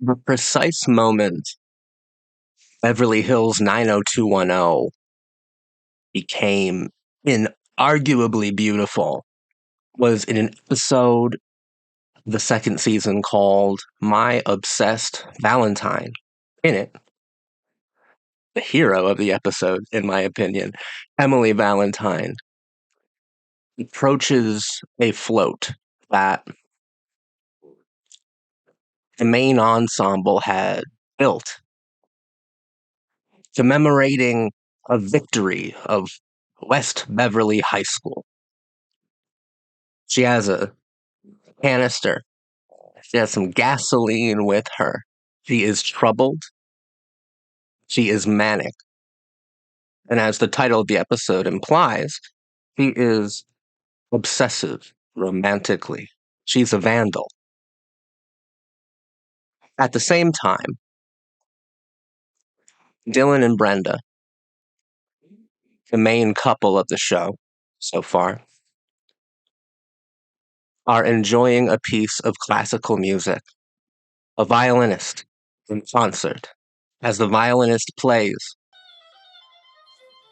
The precise moment Beverly Hills 90210 became inarguably beautiful was in an episode of the second season called My Obsessed Valentine. In it, the hero of the episode, in my opinion, Emily Valentine, approaches a float that the main ensemble had built, commemorating a victory of West Beverly High School. She has a canister. She has some gasoline with her. She is troubled. She is manic. And as the title of the episode implies, she is obsessive romantically. She's a vandal. At the same time, Dylan and Brenda, the main couple of the show so far, are enjoying a piece of classical music, a violinist in concert. As the violinist plays,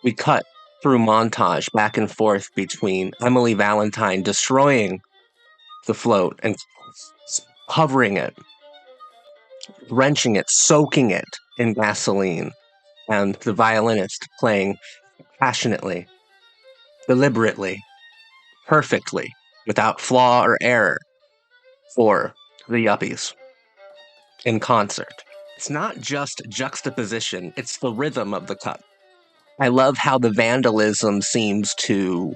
we cut through montage back and forth between Emily Valentine destroying the float and covering it, wrenching it, soaking it in gasoline, and the violinist playing passionately, deliberately, perfectly, without flaw or error for the yuppies in concert. It's not just juxtaposition, it's the rhythm of the cut. I love how the vandalism seems to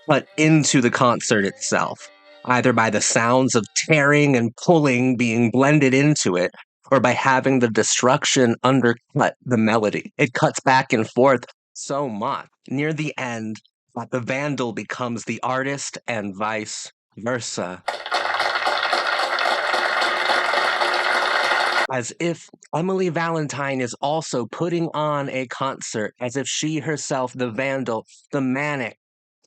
cut into the concert itself, either by the sounds of tearing and pulling being blended into it, or by having the destruction undercut the melody. It cuts back and forth so much. Near the end, the vandal becomes the artist and vice versa. As if Emily Valentine is also putting on a concert, as if she herself, the vandal, the manic,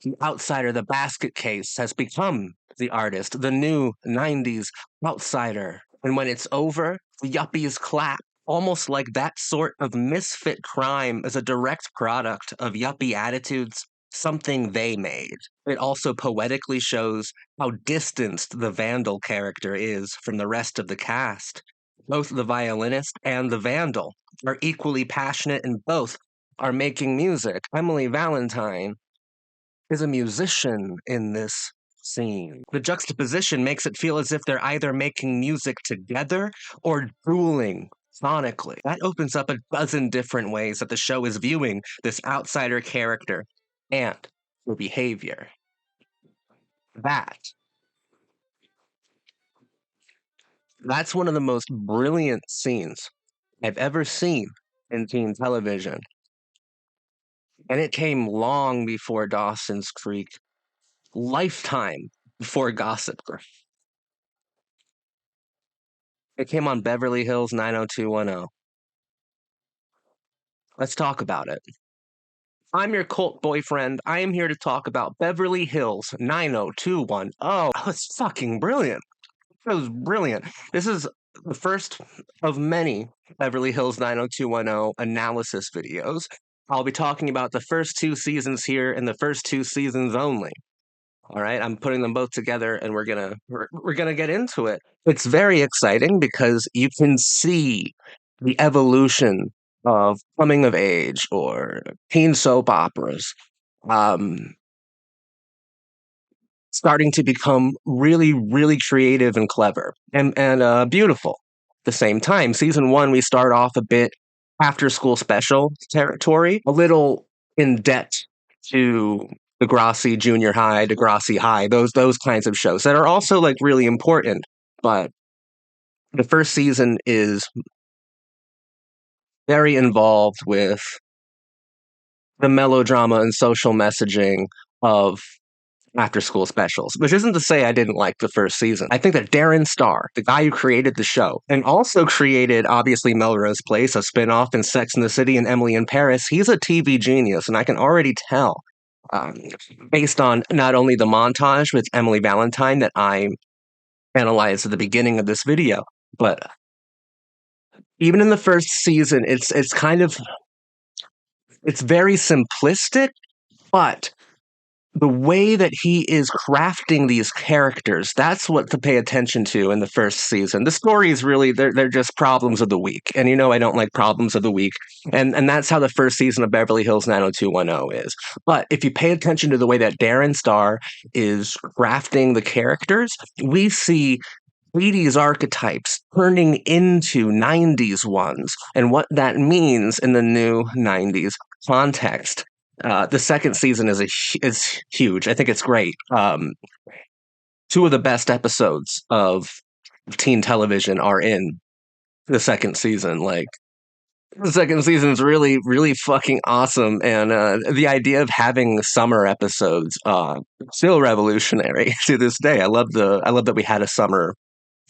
the outsider, the basket case, has become the artist, the new 90s outsider. And when it's over, the yuppies clap, almost like that sort of misfit crime is a direct product of yuppie attitudes, something they made. It also poetically shows how distanced the vandal character is from the rest of the cast. Both the violinist and the vandal are equally passionate, and both are making music. Emily Valentine is a musician in this scene. The juxtaposition makes it feel as if they're either making music together or dueling sonically. That opens up a dozen different ways that the show is viewing this outsider character and her behavior. That that's one of the most brilliant scenes I've ever seen in teen television. And it came long before Dawson's Creek, lifetime before Gossip Girl. It came on Beverly Hills 90210. Let's talk about it. I'm your cult boyfriend. I am here to talk about Beverly Hills 90210. Oh, it's fucking brilliant. It was brilliant. This is the first of many Beverly Hills 90210 analysis videos. I'll be talking about the first two seasons here and the first two seasons only. All right, I'm putting them both together, and we're gonna get into it. It's very exciting because you can see the evolution of coming of age or teen soap operas, um, starting to become really, really creative and clever and beautiful. At the same time, season one we start off a bit after school special territory, a little in debt to Degrassi Junior High, Degrassi High, those kinds of shows that are also like really important. But the first season is very involved with the melodrama and social messaging of after school specials, which isn't to say I didn't like the first season. I think that Darren Star, the guy who created the show, and also created obviously Melrose Place, a spinoff in Sex and the City and Emily in Paris, he's a TV genius, and I can already tell, um, based on not only the montage with Emily Valentine that I analyzed at the beginning of this video, but even in the first season, it's kind of it's very simplistic, but the way that he is crafting these characters, that's what to pay attention to in the first season. The stories really they're just problems of the week. And you know I don't like problems of the week. And that's how the first season of Beverly Hills 90210 is. But if you pay attention to the way that Darren Star is crafting the characters, we see 80s archetypes turning into 90s ones and what that means in the new 90s context. The second season is huge. I think it's great. Two of the best episodes of teen television are in the second season. Like the second season is really, really fucking awesome, and the idea of having summer episodes still revolutionary to this day. I love that we had a summer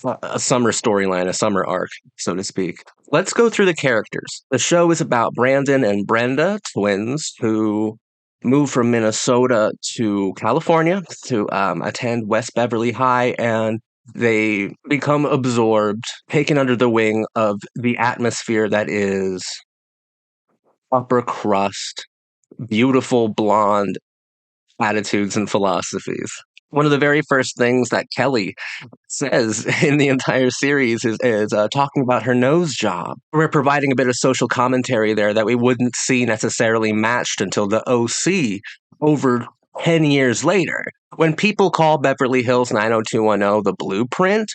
storyline, a summer arc, so to speak. Let's go through the characters. The show is about Brandon and Brenda, twins, who move from Minnesota to California to attend West Beverly High, and they become absorbed, taken under the wing of the atmosphere that is upper crust, beautiful blonde attitudes and philosophies. One of the very first things that Kelly says in the entire series is talking about her nose job. We're providing a bit of social commentary there that we wouldn't see necessarily matched until the OC over 10 years later. When people call Beverly Hills 90210 the blueprint,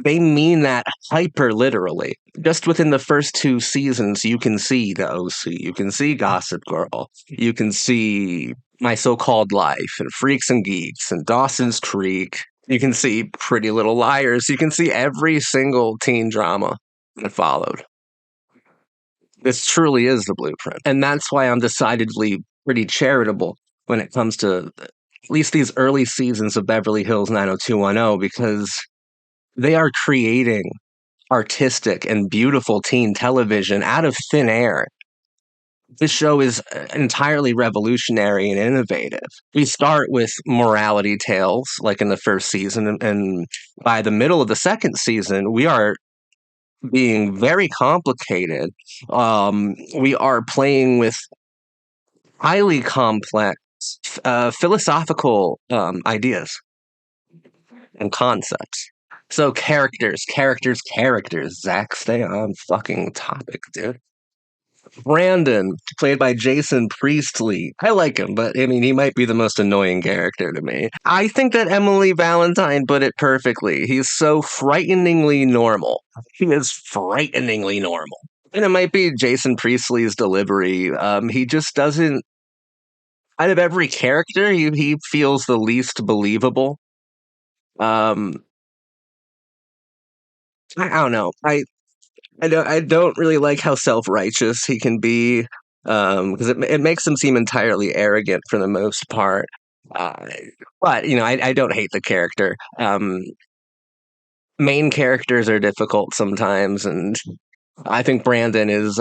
they mean that hyper literally. Just within the first two seasons, you can see the OC, you can see Gossip Girl, you can see My So-Called Life, and Freaks and Geeks, and Dawson's Creek. You can see Pretty Little Liars. You can see every single teen drama that followed. This truly is the blueprint. And that's why I'm decidedly pretty charitable when it comes to at least these early seasons of Beverly Hills 90210, because they are creating artistic and beautiful teen television out of thin air. This show is entirely revolutionary and innovative. We start with morality tales, like in the first season, and by the middle of the second season, we are being very complicated. We are playing with highly complex philosophical ideas and concepts. So characters. Zach, stay on fucking topic, dude. Brandon, played by Jason Priestley. I like him, but I mean, he might be the most annoying character to me. I think that Emily Valentine put it perfectly. He's so frighteningly normal. He is frighteningly normal. And it might be Jason Priestley's delivery. He just doesn't. Out of every character, he feels the least believable. Um, I don't know. I don't really like how self-righteous he can be, because it makes him seem entirely arrogant for the most part. Uh, but you know, I don't hate the character. Main characters are difficult sometimes, and I think Brandon is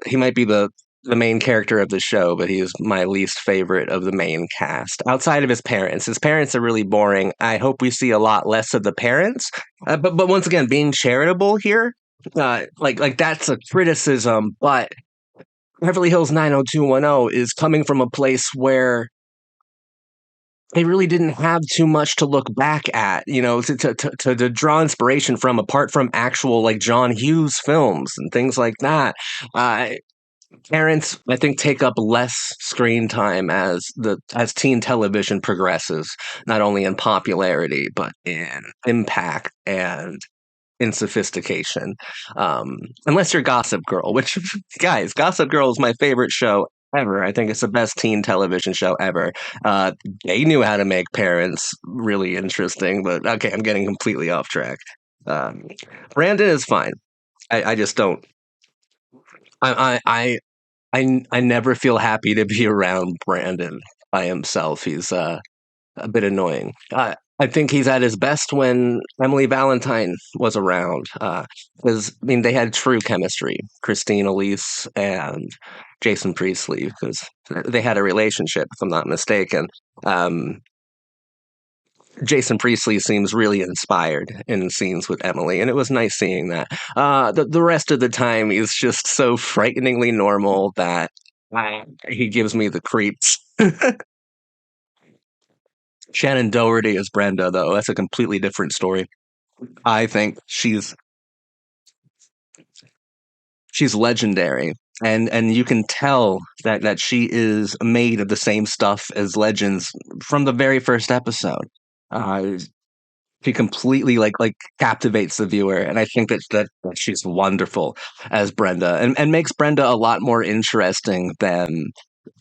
he might be the main character of the show, but he is my least favorite of the main cast. Outside of his parents. His parents are really boring. I hope we see a lot less of the parents. But once again, being charitable here, like that's a criticism, but Beverly Hills 90210 is coming from a place where they really didn't have too much to look back at, you know, to draw inspiration from, apart from actual like John Hughes films and things like that. Uh, Parents, I think, take up less screen time as teen television progresses, not only in popularity but in impact and in sophistication. Unless you're Gossip Girl, which, guys, Gossip Girl is my favorite show ever. I think it's the best teen television show ever. Uh, they knew how to make parents really interesting, but okay, I'm getting completely off track. Um, Brandon is fine. I just don't. I never feel happy to be around Brandon by himself. He's a bit annoying. I think he's at his best when Emily Valentine was around, because I mean they had true chemistry. Christine Elise and Jason Priestley, because they had a relationship, if I'm not mistaken. Um, Jason Priestley seems really inspired in scenes with Emily, and it was nice seeing that. The rest of the time, he's just so frighteningly normal that he gives me the creeps. Shannon Doherty as Brenda, though, that's a completely different story. I think she's legendary, and you can tell that she is made of the same stuff as legends from the very first episode. Uh, she completely like captivates the viewer, and I think that she's wonderful as Brenda, and makes Brenda a lot more interesting than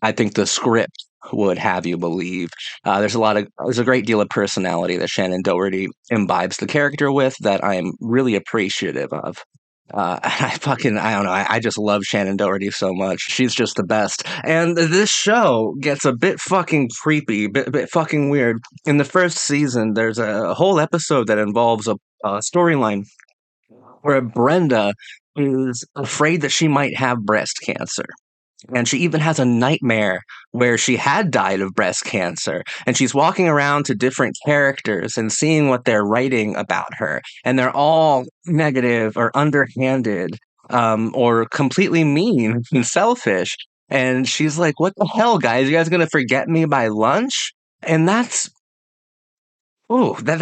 I think the script would have you believe. There's a great deal of personality that Shannon Doherty imbibes the character with that I'm really appreciative of. I don't know. I just love Shannon Doherty so much. She's just the best. And this show gets a bit fucking creepy, bit fucking weird. In the first season, there's a whole episode that involves a storyline where Brenda is afraid that she might have breast cancer. And she even has a nightmare where she had died of breast cancer. And she's walking around to different characters and seeing what they're writing about her. And they're all negative or underhanded, or completely mean and selfish. And she's like, what the hell, guys? You guys going to forget me by lunch? And that's Ooh, that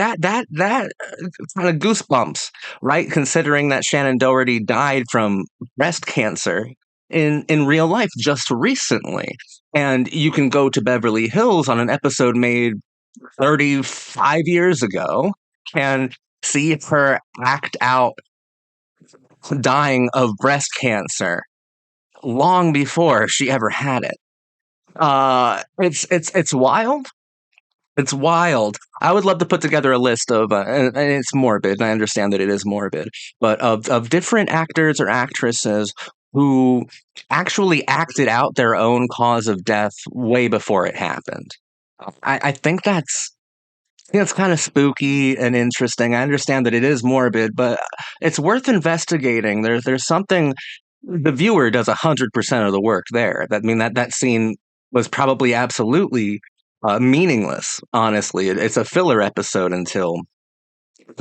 kind of goosebumps, right? Considering that Shannon Doherty died from breast cancer in real life just recently, and you can go to Beverly Hills on an episode made 35 years ago and see her act out dying of breast cancer long before she ever had it. It's wild. It's wild. I would love to put together a list of, and it's morbid, and I understand that it is morbid, but of different actors or actresses who actually acted out their own cause of death way before it happened. I think that's kind of spooky and interesting. I understand that it is morbid, but it's worth investigating. There's something the viewer does 100% of the work there. That scene was probably absolutely meaningless. Honestly, it's a filler episode until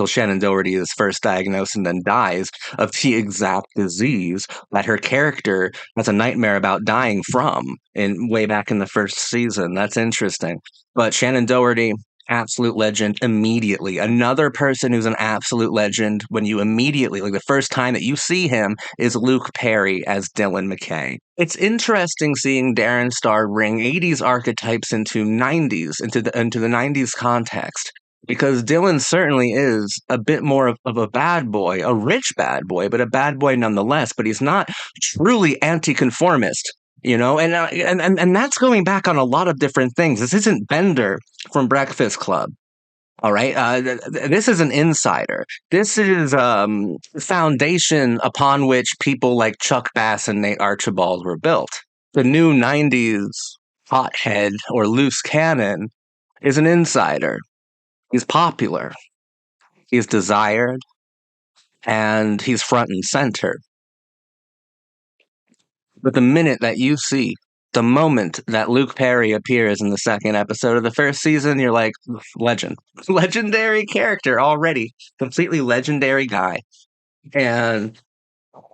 Shannon Doherty is first diagnosed and then dies of the exact disease that her character has a nightmare about dying from in way back in the first season. That's interesting. But Shannon Doherty, absolute legend immediately. Another person who's an absolute legend when you immediately, like the first time that you see him, is Luke Perry as Dylan McKay. It's interesting seeing Darren Star bring 80s archetypes into 90s, into the 90s context because Dylan certainly is a bit more of a bad boy, a rich bad boy, but a bad boy nonetheless. But he's not truly anti-conformist, you know, and that's going back on a lot of different things. This isn't Bender from Breakfast Club. All right, this is an insider. This is foundation upon which people like Chuck Bass and Nate Archibald were built. The new '90s hothead or loose cannon is an insider. He's popular, he's desired, and he's front and center. But the moment that Luke Perry appears in the second episode of the first season, you're like, legend. Legendary character already. Completely legendary guy. And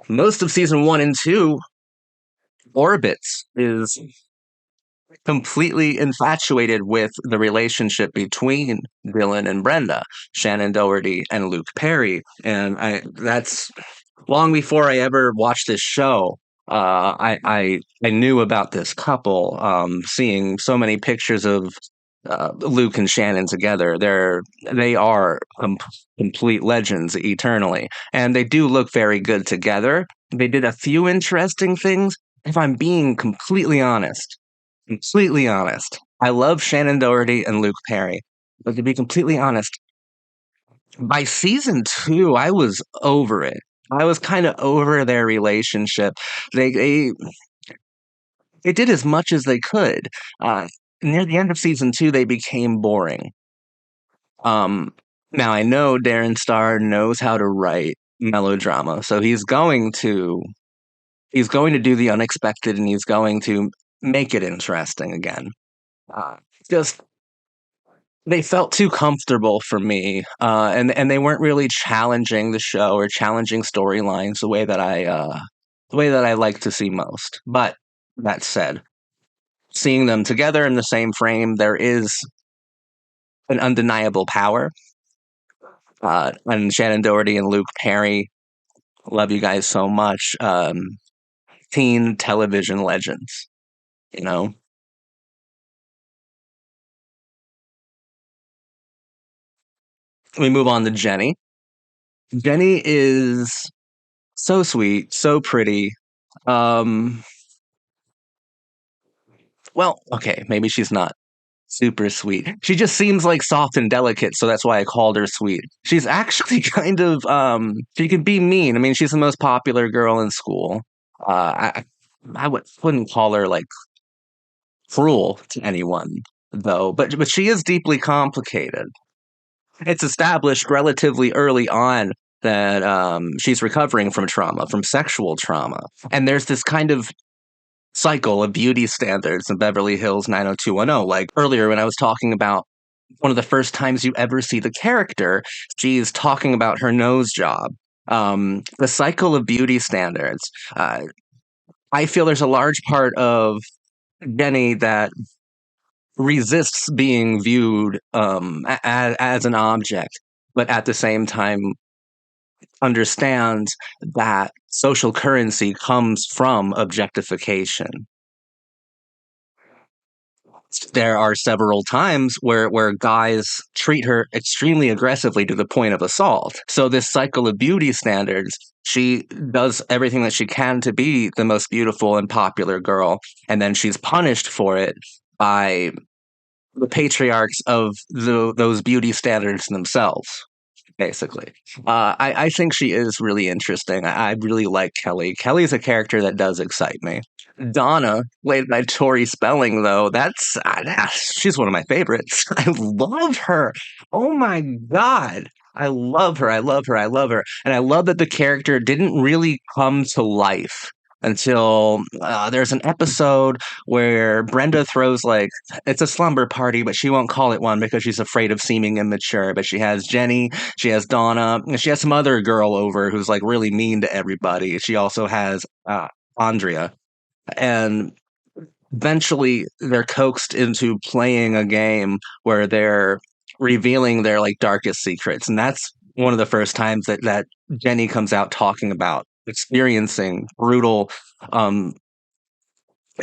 most of season one and two orbits is completely infatuated with the relationship between Dylan and Brenda, Shannon Doherty and Luke Perry. And that's long before I ever watched this show. I knew about this couple. Seeing so many pictures of Luke and Shannon together, they are complete legends eternally, and they do look very good together. They did a few interesting things. If I'm being completely honest, I love Shannon Doherty and Luke Perry, but to be completely honest, by season two, I was over it. I was kind of over their relationship. They they did as much as they could. Near the end of season two, they became boring. Um, Now I know Darren Star knows how to write melodrama, so he's going to do the unexpected, and he's going to make it interesting again. Uh, just They felt too comfortable for me, and they weren't really challenging the show or challenging storylines the way that I like to see most. But that said, seeing them together in the same frame, there is an undeniable power. And Shannon Doherty and Luke Perry, love you guys so much. Teen television legends, you know. We move on to Jenny. Jenny is so sweet, so pretty. Um, well, okay, maybe she's not super sweet. She just seems like soft and delicate, so that's why I called her sweet. She's actually kind of she can be mean. I mean, she's the most popular girl in school. Wouldn't call her like cruel to anyone though, but she is deeply complicated. It's established relatively early on that she's recovering from trauma, from sexual trauma. And there's this kind of cycle of beauty standards in Beverly Hills 90210. Like earlier, when I was talking about one of the first times you ever see the character, she's talking about her nose job. The cycle of beauty standards. I feel there's a large part of Jenny that resists being viewed as an object, but at the same time understands that social currency comes from objectification. There are several times where guys treat her extremely aggressively to the point of assault. So this cycle of beauty standards, she does everything that she can to be the most beautiful and popular girl, and then she's punished for it by the patriarchs of those beauty standards themselves, basically. I think she is really interesting. I really like Kelly. Kelly's a character that does excite me. Donna, played by Tori Spelling, though, she's one of my favorites. I love her. Oh my god. I love her. I love her. I love her. And I love that the character didn't really come to life until there's an episode where Brenda throws like it's a slumber party, but she won't call it one because she's afraid of seeming immature. But she has Jenny, she has Donna, and she has some other girl over who's like really mean to everybody. She also has Andrea, and eventually they're coaxed into playing a game where they're revealing their like darkest secrets, and that's one of the first times that Jenny comes out talking about experiencing brutal um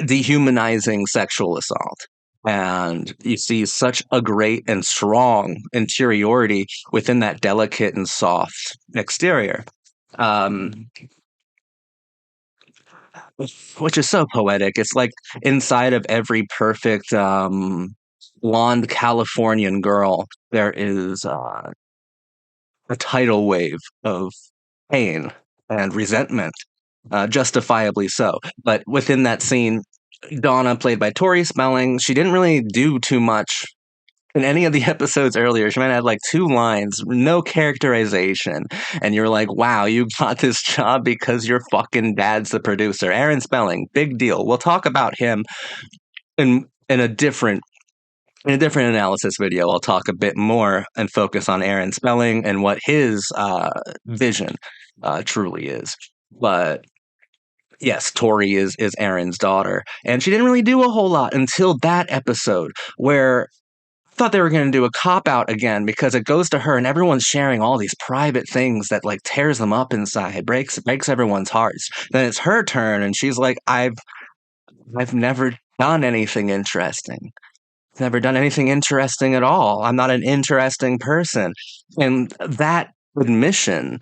dehumanizing sexual assault. And you see such a great and strong interiority within that delicate and soft exterior. Um, which is so poetic. It's like inside of every perfect blonde Californian girl, there is a tidal wave of pain and resentment, justifiably so. But within that scene, Donna, played by Tori Spelling, she didn't really do too much in any of the episodes earlier. She might have had like two lines, no characterization. And you're like, wow, you got this job because your fucking dad's the producer. Aaron Spelling, big deal. We'll talk about him in a different analysis video. I'll talk a bit more and focus on Aaron Spelling and what his vision truly is. But yes, Tori is Aaron's daughter, and she didn't really do a whole lot until that episode where I thought they were going to do a cop out again because it goes to her and everyone's sharing all these private things that like tears them up inside, breaks everyone's hearts. Then it's her turn and she's like, I've never done anything interesting. Never done anything interesting at all. I'm not an interesting person. And that admission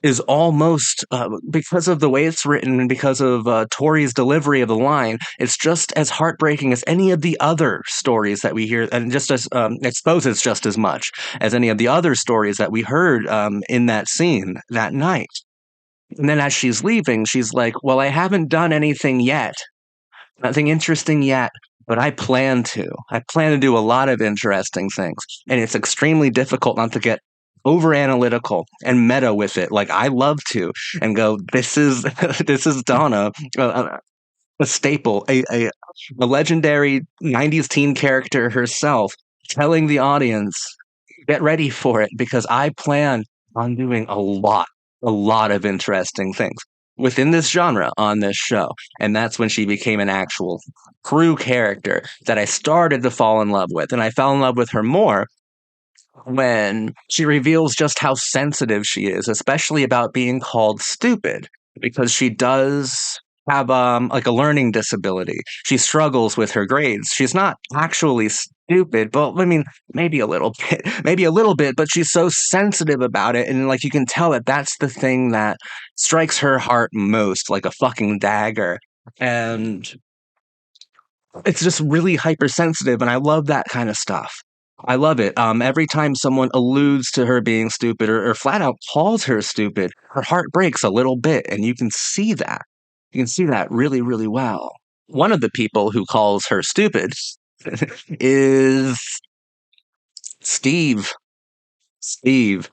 is almost because of the way it's written and because of Tori's delivery of the line, it's just as heartbreaking as any of the other stories that we hear, and just as exposes just as much as any of the other stories that we heard in that scene that night. And then as she's leaving, she's like, "Well, I haven't done anything yet, nothing interesting yet." But I plan to. I plan to do a lot of interesting things. And it's extremely difficult not to get over analytical and meta with it like I love to and go, this is this is Donna, a staple, a legendary 90s teen character herself, telling the audience, get ready for it because I plan on doing a lot of interesting things within this genre on this show. And that's when she became an actual true character that I started to fall in love with. And I fell in love with her more when she reveals just how sensitive she is, especially about being called stupid, because she does have like a learning disability. She struggles with her grades. She's not actually stupid, but I mean, maybe a little bit, maybe a little bit, but she's so sensitive about it, and like you can tell that that's the thing that strikes her heart most, like a fucking dagger. And it's just really hypersensitive, and I love that kind of stuff. I love it. Every time someone alludes to her being stupid or flat out calls her stupid, her heart breaks a little bit, and you can see that. You can see that really, really well. One of the people who calls her stupid is Steve. Steve,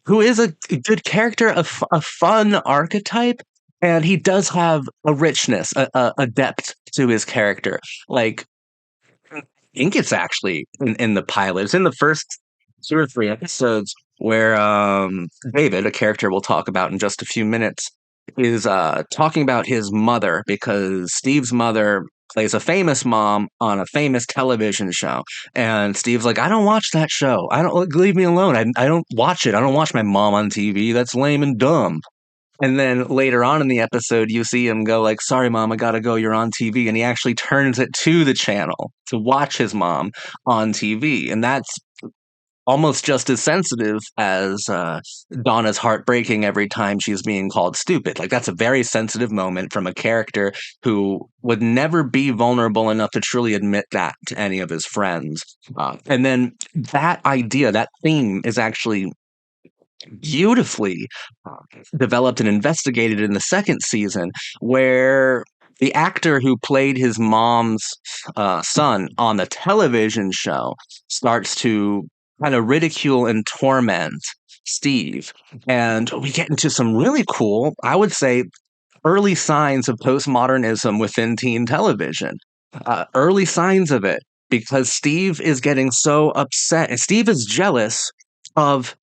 who is a good character, a fun archetype, and he does have a richness, a depth to his character. Like think it's actually in the pilot. It's in the first 2 or 3 episodes where David, a character we'll talk about in just a few minutes, is talking about his mother because Steve's mother plays a famous mom on a famous television show. And Steve's like, I don't watch that show. I don't leave me alone. I don't watch it. I don't watch my mom on TV. That's lame and dumb. And then later on in the episode, you see him go like, "Sorry, mom, I gotta go. You're on TV," and he actually turns it to the channel to watch his mom on TV, and that's almost just as sensitive as Donna's heart breaking every time she's being called stupid. Like that's a very sensitive moment from a character who would never be vulnerable enough to truly admit that to any of his friends. And then that idea, that theme, is actually beautifully developed and investigated in the second season, where the actor who played his mom's son on the television show starts to kind of ridicule and torment Steve. And we get into some really cool, I would say, early signs of postmodernism within teen television. Early signs of it, because Steve is getting so upset. And Steve is jealous of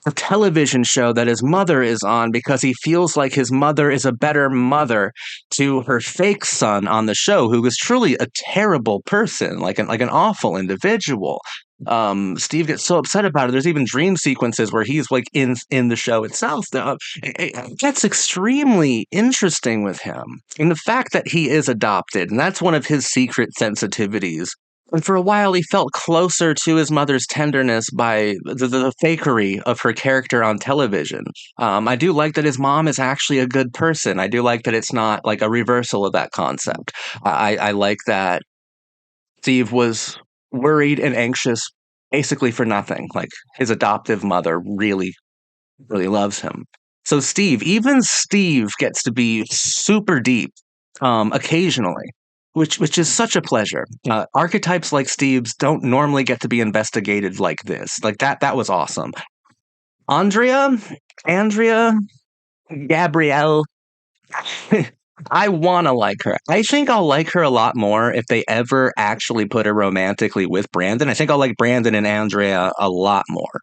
a television show that his mother is on because he feels like his mother is a better mother to her fake son on the show, who is truly a terrible person, like an awful individual. Steve gets so upset about it. There's even dream sequences where he's like in the show itself. It gets extremely interesting with him, and the fact that he is adopted, and that's one of his secret sensitivities. And for a while, he felt closer to his mother's tenderness by the fakery of her character on television. I do like that his mom is actually a good person. I do like that it's not like a reversal of that concept. I like that Steve was worried and anxious basically for nothing. Like his adoptive mother really, really loves him. So even Steve gets to be super deep occasionally, which is such a pleasure. Archetypes like Steve's don't normally get to be investigated like this. Like that was awesome. Andrea, Andrea, Gabrielle. I want to like her. I think I'll like her a lot more if they ever actually put her romantically with Brandon. I think I'll like Brandon and Andrea a lot more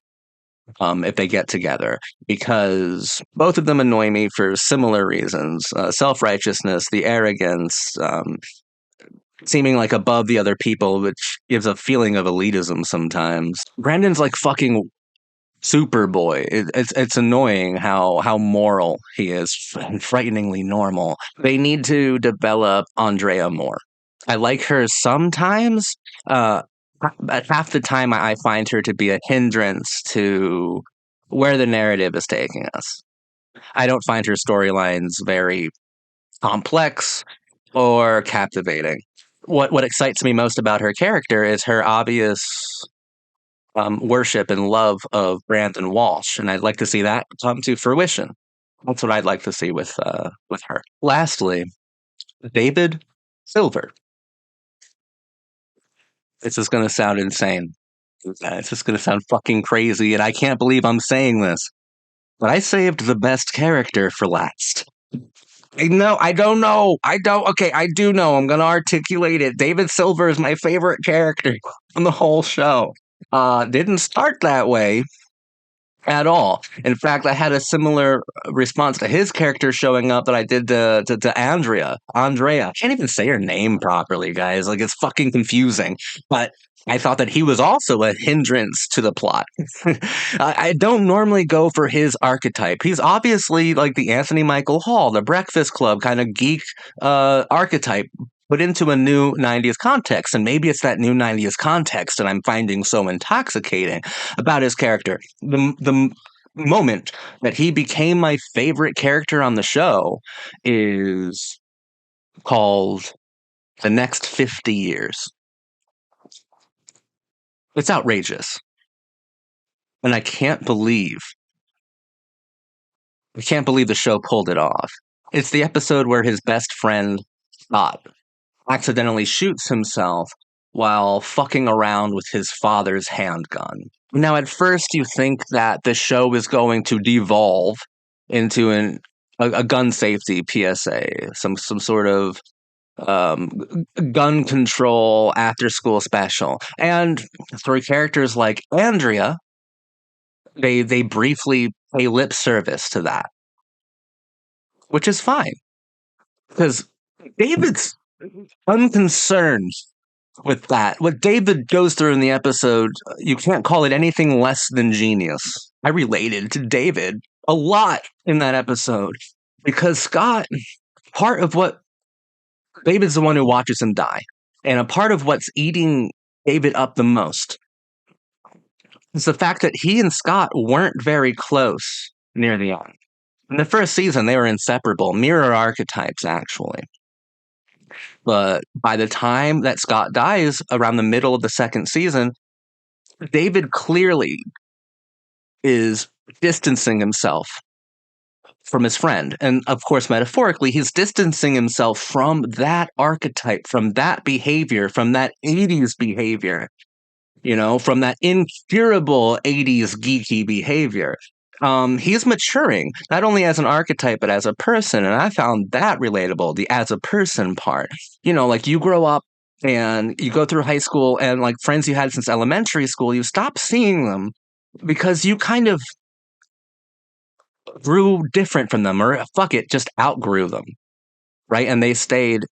if they get together, because both of them annoy me for similar reasons: self-righteousness, the arrogance, seeming like above the other people, which gives a feeling of elitism sometimes. Brandon's like fucking Superboy. It's annoying how moral he is, and frighteningly normal. They need to develop Andrea more. I like her sometimes, but half the time I find her to be a hindrance to where the narrative is taking us. I don't find her storylines very complex or captivating. What excites me most about her character is her obvious worship and love of Brandon Walsh, and I'd like to see that come to fruition. That's what I'd like to see with her. Lastly, David Silver. This is going to sound insane. It's just going to sound fucking crazy, and I can't believe I'm saying this, but I saved the best character for last. No, I don't know. I don't. Okay, I do know. I'm going to articulate it. David Silver is my favorite character on the whole show. Didn't start that way at all. In fact, I had a similar response to his character showing up that I did to Andrea. Andrea. I can't even say her name properly, guys. Like, it's fucking confusing. But I thought that he was also a hindrance to the plot. I don't normally go for his archetype. He's obviously like the Anthony Michael Hall, the Breakfast Club kind of geek archetype put into a new 90s context. And maybe it's that new 90s context that I'm finding so intoxicating about his character. The moment that he became my favorite character on the show is called The Next 50 Years. It's outrageous. And I can't believe the show pulled it off. It's the episode where his best friend, Scott, accidentally shoots himself while fucking around with his father's handgun. Now, at first, you think that the show is going to devolve into a gun safety PSA, some sort of um, gun control after school special. And through characters like Andrea, they briefly pay lip service to that, which is fine because David's unconcerned with that. What David goes through in the episode, you can't call it anything less than genius. I related to David a lot in that episode because Scott, part of what David's the one who watches him die, and a part of what's eating David up the most is the fact that he and Scott weren't very close near the end. In the first season, they were inseparable, mirror archetypes, actually. But by the time that Scott dies, around the middle of the second season, David clearly is distancing himself from his friend. And of course, metaphorically, he's distancing himself from that archetype, from that behavior, from that 80s behavior, from that incurable 80s geeky behavior. He's maturing, not only as an archetype, but as a person. And I found that relatable, the as a person part. Like you grow up and you go through high school and like friends you had since elementary school, you stop seeing them because you kind of grew different from them, or fuck it, just outgrew them, right? And they stayed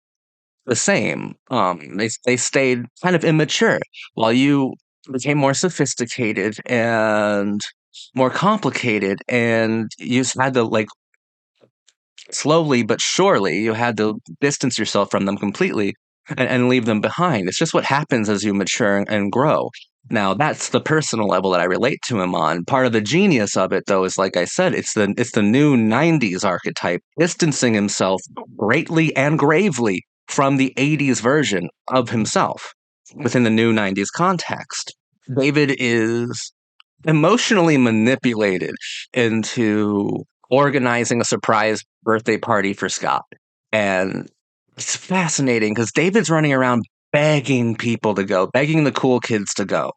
the same. They stayed kind of immature while you became more sophisticated and more complicated, and you just had to like slowly but surely you had to distance yourself from them completely and leave them behind. It's just what happens as you mature and grow. Now that's the personal level that I relate to him on. Part of the genius of it, though, is like I said, it's the new '90s archetype, distancing himself greatly and gravely from the '80s version of himself within the new '90s context. David is emotionally manipulated into organizing a surprise birthday party for Scott. And it's fascinating because David's running around begging people to go, begging the cool kids to go.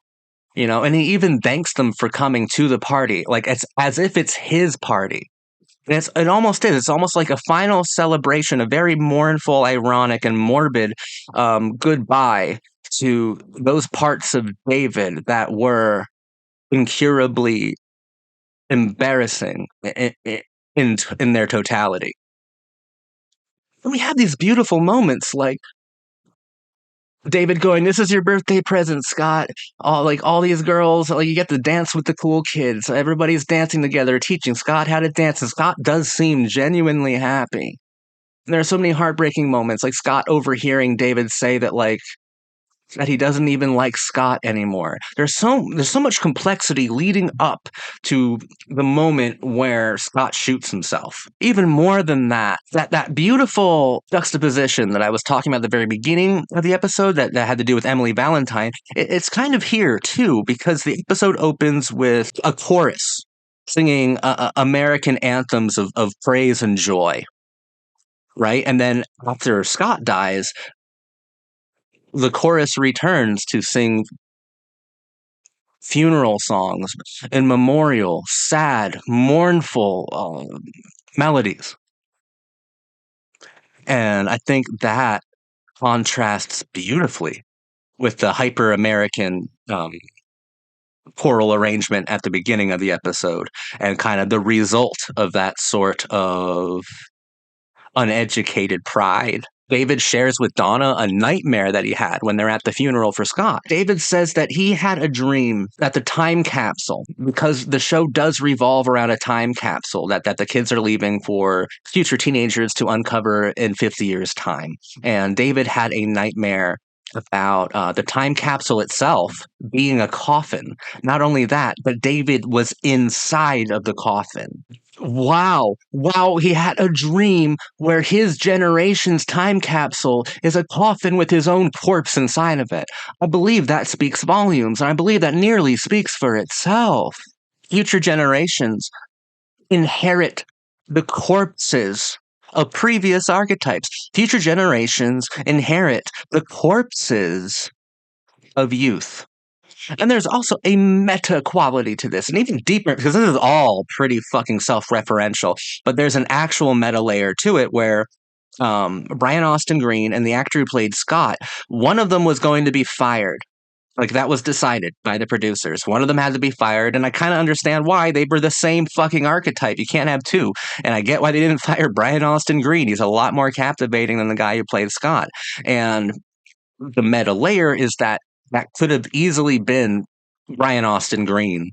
And he even thanks them for coming to the party, like it's as if it's his party. And it almost is. It's almost like a final celebration, a very mournful, ironic, and morbid goodbye to those parts of David that were incurably embarrassing in their totality. And we have these beautiful moments like David going, "This is your birthday present, Scott." All these girls, like you get to dance with the cool kids. Everybody's dancing together, teaching Scott how to dance, and Scott does seem genuinely happy. And there are so many heartbreaking moments, like Scott overhearing David say that he doesn't even like Scott anymore. There's so much complexity leading up to the moment where Scott shoots himself. Even more than that beautiful juxtaposition that I was talking about at the very beginning of the episode that had to do with Emily Valentine, it's kind of here too, because the episode opens with a chorus singing American anthems of praise and joy, right? And then after Scott dies, the chorus returns to sing funeral songs and memorial, sad, mournful melodies. And I think that contrasts beautifully with the hyper American choral arrangement at the beginning of the episode, and kind of the result of that sort of uneducated pride. David shares with Donna a nightmare that he had when they're at the funeral for Scott. David says that he had a dream that the time capsule, because the show does revolve around a time capsule that the kids are leaving for future teenagers to uncover in 50 years' time. And David had a nightmare about the time capsule itself being a coffin. Not only that, but David was inside of the coffin. Wow. Wow. He had a dream where his generation's time capsule is a coffin with his own corpse inside of it. I believe that speaks volumes, and I believe that nearly speaks for itself. Future generations inherit the corpses of previous archetypes. Future generations inherit the corpses of youth. And there's also a meta quality to this, and even deeper, because this is all pretty fucking self-referential, but there's an actual meta layer to it where Brian Austin Green and the actor who played Scott, one of them was going to be fired. Like, that was decided by the producers. One of them had to be fired, and I kind of understand why. They were the same fucking archetype. You can't have two. And I get why they didn't fire Brian Austin Green. He's a lot more captivating than the guy who played Scott. And the meta layer is that could have easily been Brian Austin Green,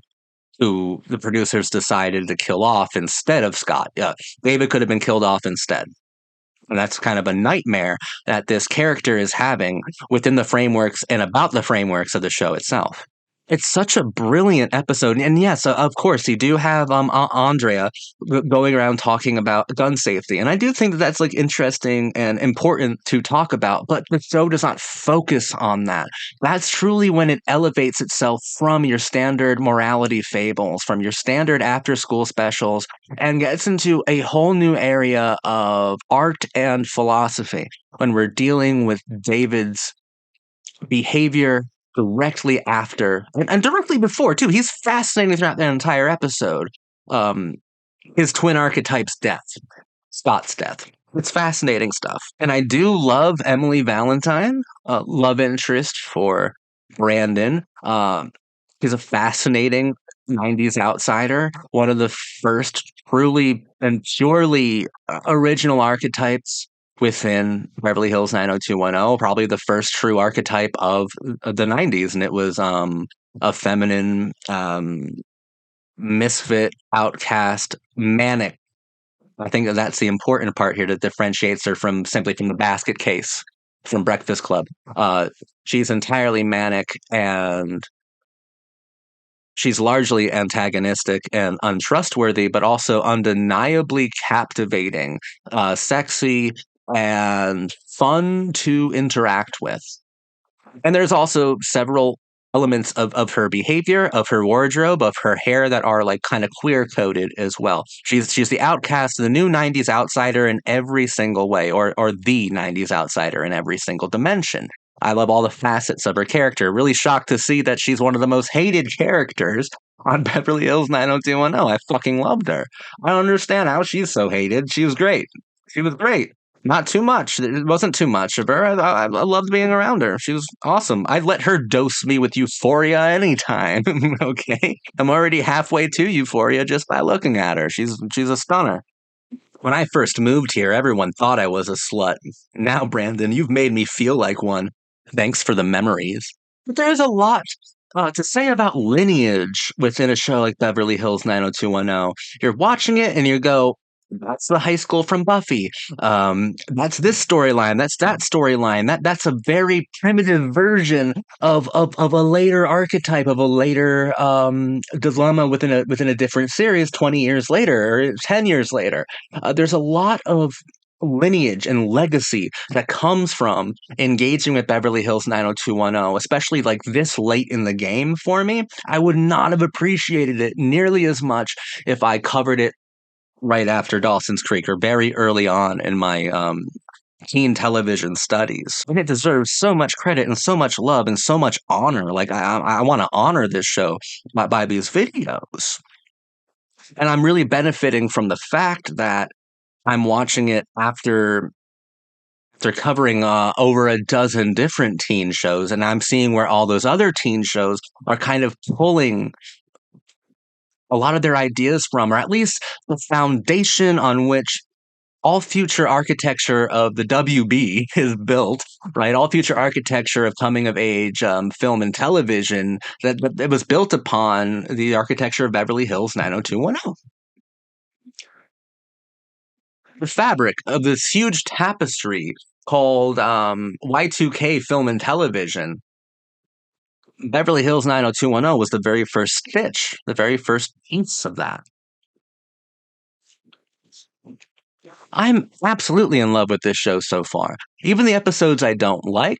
who the producers decided to kill off instead of Scott. Yeah, David could have been killed off instead. And that's kind of a nightmare that this character is having within the frameworks and about the frameworks of the show itself. It's such a brilliant episode. And yes, of course, you do have Andrea going around talking about gun safety. And I do think that that's like interesting and important to talk about, but the show does not focus on that. That's truly when it elevates itself from your standard morality fables, from your standard after school specials, and gets into a whole new area of art and philosophy when we're dealing with David's behavior directly after and directly before too. He's fascinating throughout the entire episode. Um, his twin archetype's death, Scott's death. It's fascinating stuff, and I do love Emily Valentine, love interest for Brandon. He's a fascinating '90s outsider, one of the first truly and purely original archetypes within Beverly Hills 90210, probably the first true archetype of the '90s, and it was a feminine, misfit, outcast, manic. I think that's the important part here that differentiates her from simply from the basket case from Breakfast Club. She's entirely manic, and she's largely antagonistic and untrustworthy, but also undeniably captivating, sexy, and fun to interact with. And there's also several elements of her behavior, of her wardrobe, of her hair that are like kind of queer coded as well. She's the outcast, the new '90s outsider in every single way, or the '90s outsider in every single dimension. I love all the facets of her character. Really shocked to see that she's one of the most hated characters on Beverly Hills 90210. I fucking loved her. I don't understand how she's so hated. She was great. She was great. Not too much. It wasn't too much of her. I loved being around her. She was awesome. I'd let her dose me with euphoria anytime. Okay, I'm already halfway to euphoria just by looking at her. She's a stunner. When I first moved here, everyone thought I was a slut. Now, Brandon, you've made me feel like one. Thanks for the memories. But there's a lot to say about lineage within a show like Beverly Hills 90210. You're watching it and you go, that's the high school from Buffy. That's this storyline. That's that storyline. That's a very primitive version of a later archetype, of a later dilemma within a different series 20 years later or 10 years later. There's a lot of lineage and legacy that comes from engaging with Beverly Hills 90210, especially like this late in the game for me. I would not have appreciated it nearly as much if I covered it right after Dawson's Creek or very early on in my teen television studies. And it deserves so much credit and so much love and so much honor. Like, I want to honor this show by these videos. And I'm really benefiting from the fact that I'm watching it after they're covering over a dozen different teen shows, and I'm seeing where all those other teen shows are kind of pulling a lot of their ideas from, or at least the foundation on which all future architecture of the WB is built, right? All future architecture of coming of age film and television that was built upon the architecture of Beverly Hills 90210. The fabric of this huge tapestry called Y2K film and television. Beverly Hills 90210 was the very first stitch, the very first piece of that. I'm absolutely in love with this show so far. Even the episodes I don't like,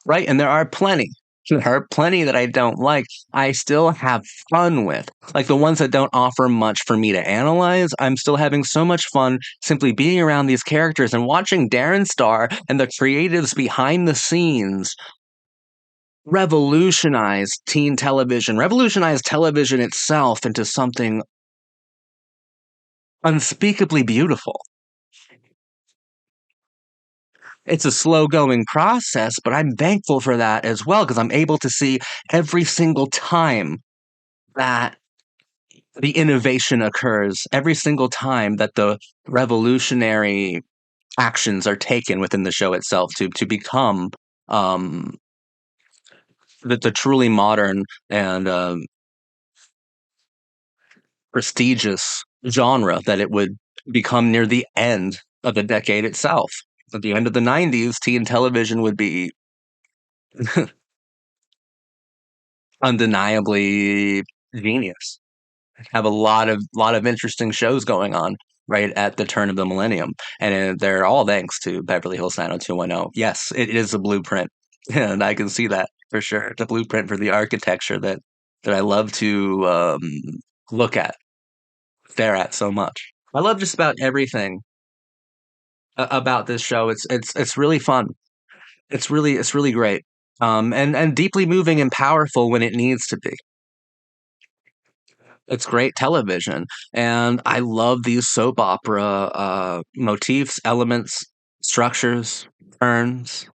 right? And there are plenty. There are plenty that I don't like. I still have fun with. Like the ones that don't offer much for me to analyze, I'm still having so much fun simply being around these characters and watching Darren Star and the creatives behind the scenes revolutionize teen television, revolutionize television itself into something unspeakably beautiful. It's a slow going process, but I'm thankful for that as well because I'm able to see every single time that the innovation occurs, every single time that the revolutionary actions are taken within the show itself to become um, the truly modern and prestigious genre that it would become near the end of the decade itself. At the end of the 90s, teen television would be undeniably genius. Have a lot of interesting shows going on right at the turn of the millennium, and they're all thanks to Beverly Hills 90210. Yes, it is a blueprint, and I can see that for sure. The blueprint for the architecture that I love to look at, stare at so much. I love just about everything about this show. It's really fun. It's really great. And deeply moving and powerful when it needs to be. It's great television, and I love these soap opera motifs, elements, structures, turns.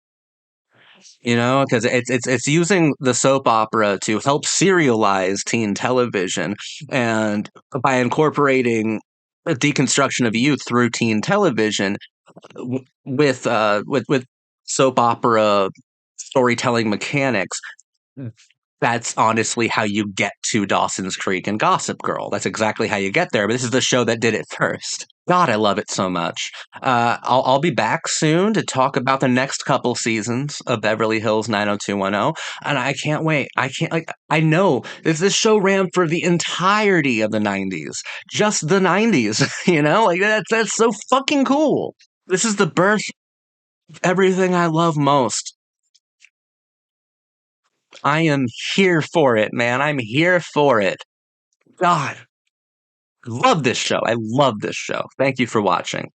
You know, because it's using the soap opera to help serialize teen television, and by incorporating a deconstruction of youth through teen television with soap opera storytelling mechanics. That's honestly how you get to Dawson's Creek and Gossip Girl. That's exactly how you get there. But this is the show that did it first. God, I love it so much. I'll be back soon to talk about the next couple seasons of Beverly Hills 90210, and I can't wait. I can't like. I know this show ran for the entirety of the 90s, just the 90s. You know, like that's so fucking cool. This is the birth of everything I love most. I am here for it, man. I'm here for it. God, love this show. I love this show. Thank you for watching.